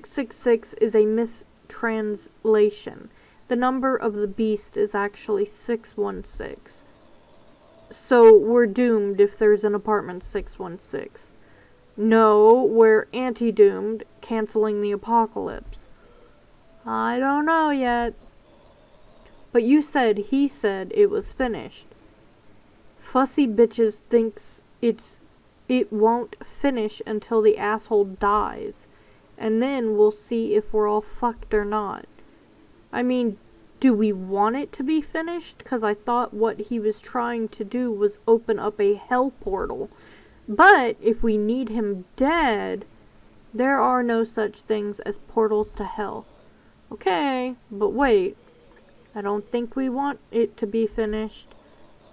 666 is a mistranslation. The number of the beast is actually 616. So we're doomed if there's an apartment 616. No, we're anti-doomed, canceling the apocalypse. I don't know yet. But he said it was finished. Fussy bitches thinks it won't finish until the asshole dies. And then we'll see if we're all fucked or not. I mean, do we want it to be finished? Because I thought what he was trying to do was open up a hell portal. But if we need him dead, there are no such things as portals to hell. Okay, but wait. I don't think we want it to be finished.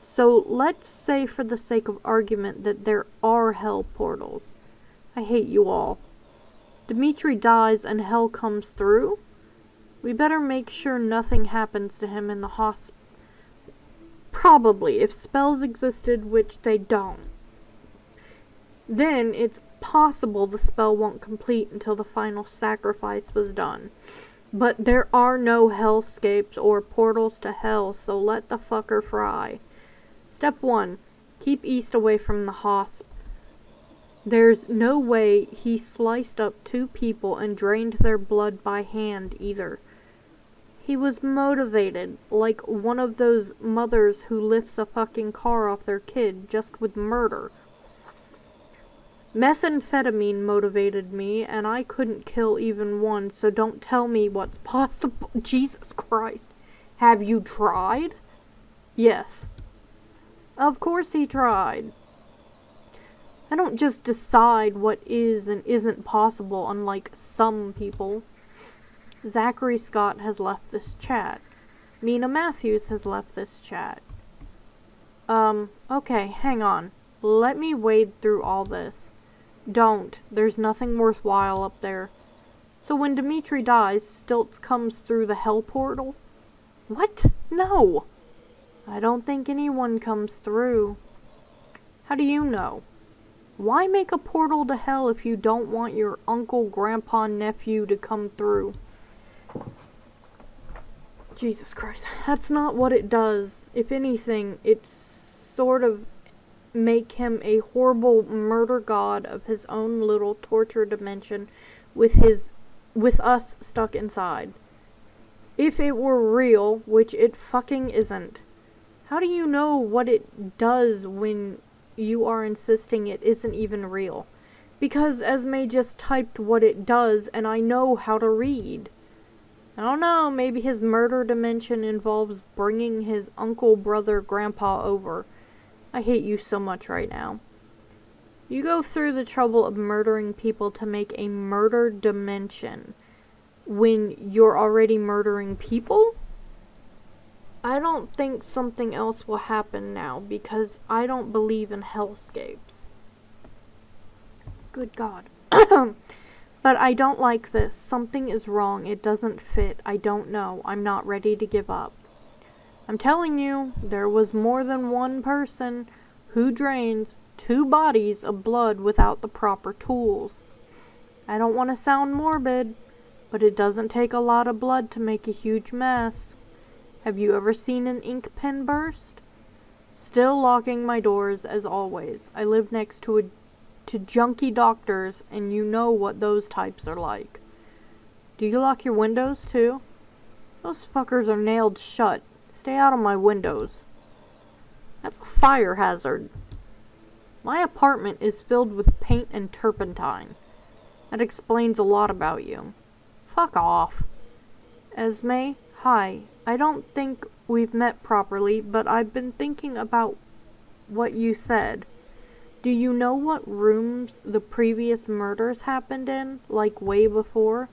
So let's say for the sake of argument that there are hell portals. I hate you all. Dimitri dies and hell comes through? We better make sure nothing happens to him in the hospital. Probably, if spells existed, which they don't. Then it's possible the spell won't complete until the final sacrifice was done. But there are no hellscapes or portals to hell, so let the fucker fry. Step 1. Keep east away from the hosp. There's no way he sliced up 2 people and drained their blood by hand either. He was motivated, like one of those mothers who lifts a fucking car off their kid just with murder. Methamphetamine motivated me, and I couldn't kill even one, so don't tell me what's possible. Jesus Christ. Have you tried? Yes. Of course he tried. I don't just decide what is and isn't possible, unlike some people. Zachary Scott has left this chat. Mina Matthews has left this chat. Okay, hang on. Let me wade through all this. Don't. There's nothing worthwhile up there. So when Dimitri dies, Stilts comes through the hell portal? What? No. I don't think anyone comes through. How do you know? Why make a portal to hell if you don't want your uncle, grandpa, nephew to come through? Jesus Christ. That's not what it does. If anything, it's sort of make him a horrible murder god of his own little torture dimension with us stuck inside. If it were real, which it fucking isn't, how do you know what it does when you are insisting it isn't even real? Because Esme just typed what it does and I know how to read. I don't know, maybe his murder dimension involves bringing his uncle, brother, grandpa over. I hate you so much right now. You go through the trouble of murdering people to make a murder dimension when you're already murdering people? I don't think something else will happen now because I don't believe in hellscapes. Good God. But I don't like this. Something is wrong. It doesn't fit. I don't know. I'm not ready to give up. I'm telling you, there was more than one person who drains 2 bodies of blood without the proper tools. I don't want to sound morbid, but it doesn't take a lot of blood to make a huge mess. Have you ever seen an ink pen burst? Still locking my doors as always. I live next to junkie doctors, and you know what those types are like. Do you lock your windows too? Those fuckers are nailed shut. Stay out of my windows. That's a fire hazard. My apartment is filled with paint and turpentine. That explains a lot about you. Fuck off. Esme, hi. I don't think we've met properly, but I've been thinking about what you said. Do you know what rooms the previous murders happened in, like way before?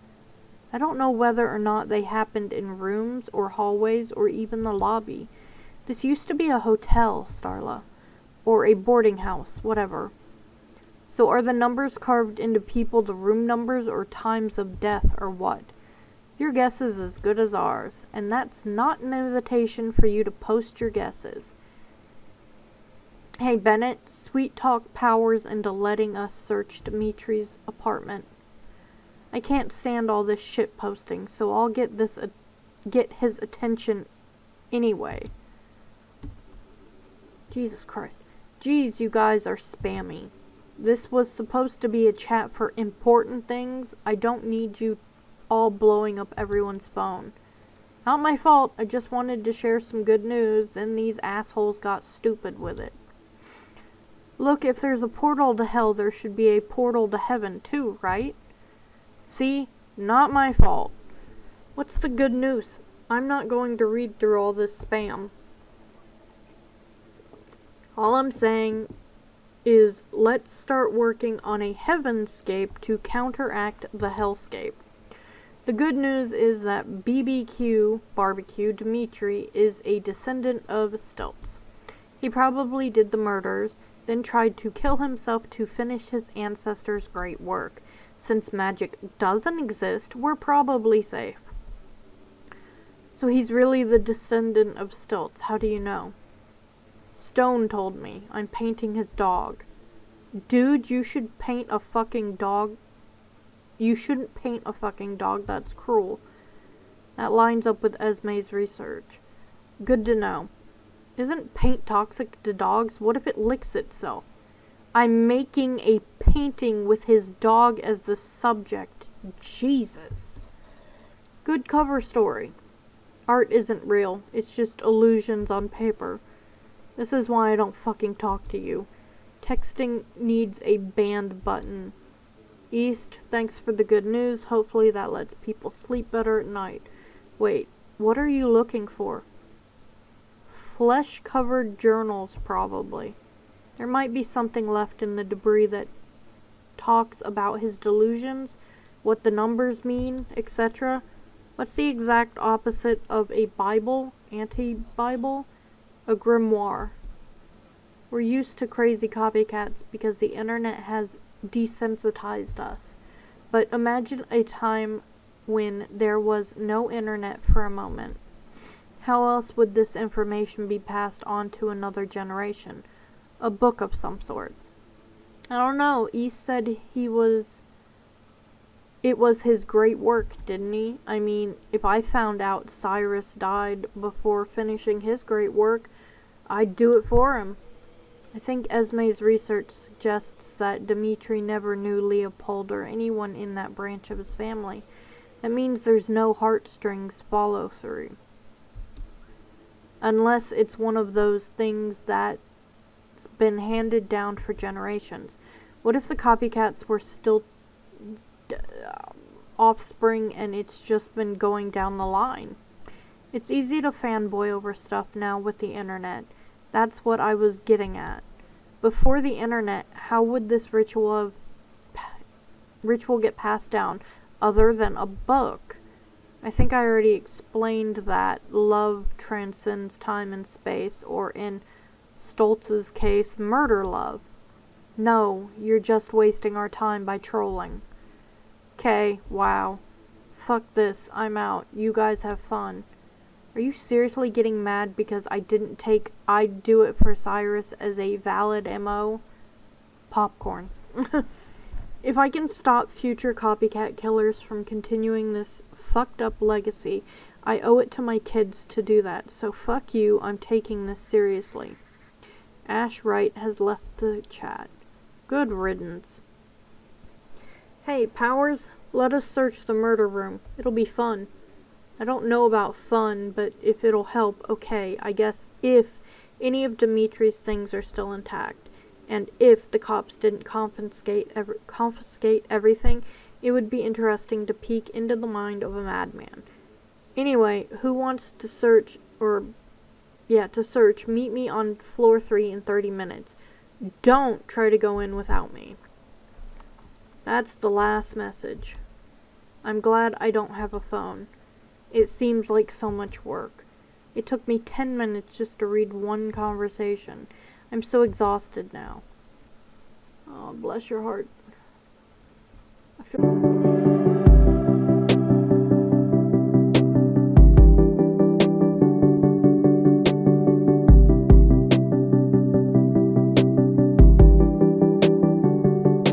I don't know whether or not they happened in rooms or hallways or even the lobby. This used to be a hotel, Starla. Or a boarding house, whatever. So are the numbers carved into people the room numbers or times of death or what? Your guess is as good as ours, and that's not an invitation for you to post your guesses. Hey Bennett, sweet talk powers into letting us search Dimitri's apartment. I can't stand all this shit posting, so I'll get his attention anyway. Jesus Christ. Jeez, you guys are spammy. This was supposed to be a chat for important things. I don't need you all blowing up everyone's phone. Not my fault. I just wanted to share some good news, then these assholes got stupid with it. Look, if there's a portal to hell, there should be a portal to heaven too, right? See? Not my fault. What's the good news? I'm not going to read through all this spam. All I'm saying is let's start working on a heavenscape to counteract the hellscape. The good news is that barbecue Dimitri is a descendant of Stilts. He probably did the murders, then tried to kill himself to finish his ancestors' great work. Since magic doesn't exist, we're probably safe. So he's really the descendant of Stilts. How do you know? Stone told me. I'm painting his dog. Dude, you should paint a fucking dog. You shouldn't paint a fucking dog. That's cruel. That lines up with Esme's research. Good to know. Isn't paint toxic to dogs? What if it licks itself? I'm making a painting with his dog as the subject. Jesus. Good cover story. Art isn't real. It's just illusions on paper. This is why I don't fucking talk to you. Texting needs a banned button. East, thanks for the good news. Hopefully that lets people sleep better at night. Wait, what are you looking for? Flesh-covered journals, probably. There might be something left in the debris that talks about his delusions, what the numbers mean, etc. What's the exact opposite of a Bible? Anti-Bible? A grimoire. We're used to crazy copycats because the internet has desensitized us. But imagine a time when there was no internet for a moment. How else would this information be passed on to another generation? A book of some sort. I don't know. East said it was his great work, didn't he? I mean, if I found out Cyrus died before finishing his great work, I'd do it for him. I think Esme's research suggests that Dimitri never knew Leopold or anyone in that branch of his family. That means there's no heartstrings follow through. Unless it's one of those things that's been handed down for generations. What if the copycats were still offspring and it's just been going down the line? It's easy to fanboy over stuff now with the internet. That's what I was getting at. Before the internet, how would this ritual get passed down other than a book? I think I already explained that love transcends time and space, or in Stoltz's case, murder love. No, you're just wasting our time by trolling. 'Kay, wow. Fuck this, I'm out. You guys have fun. Are you seriously getting mad because I didn't take I'd do it for Cyrus as a valid MO? Popcorn. If I can stop future copycat killers from continuing this fucked up legacy, I owe it to my kids to do that. So fuck you, I'm taking this seriously. Ash Wright has left the chat. Good riddance. Hey, Powers, let us search the murder room. It'll be fun. I don't know about fun, but if it'll help, okay. I guess if any of Dimitri's things are still intact, and if the cops didn't confiscate everything, it would be interesting to peek into the mind of a madman. Anyway, who wants to search, meet me on floor 3 in 30 minutes. Don't try to go in without me. That's the last message. I'm glad I don't have a phone. It seems like so much work. It took me 10 minutes just to read one conversation. I'm so exhausted now. Oh, bless your heart.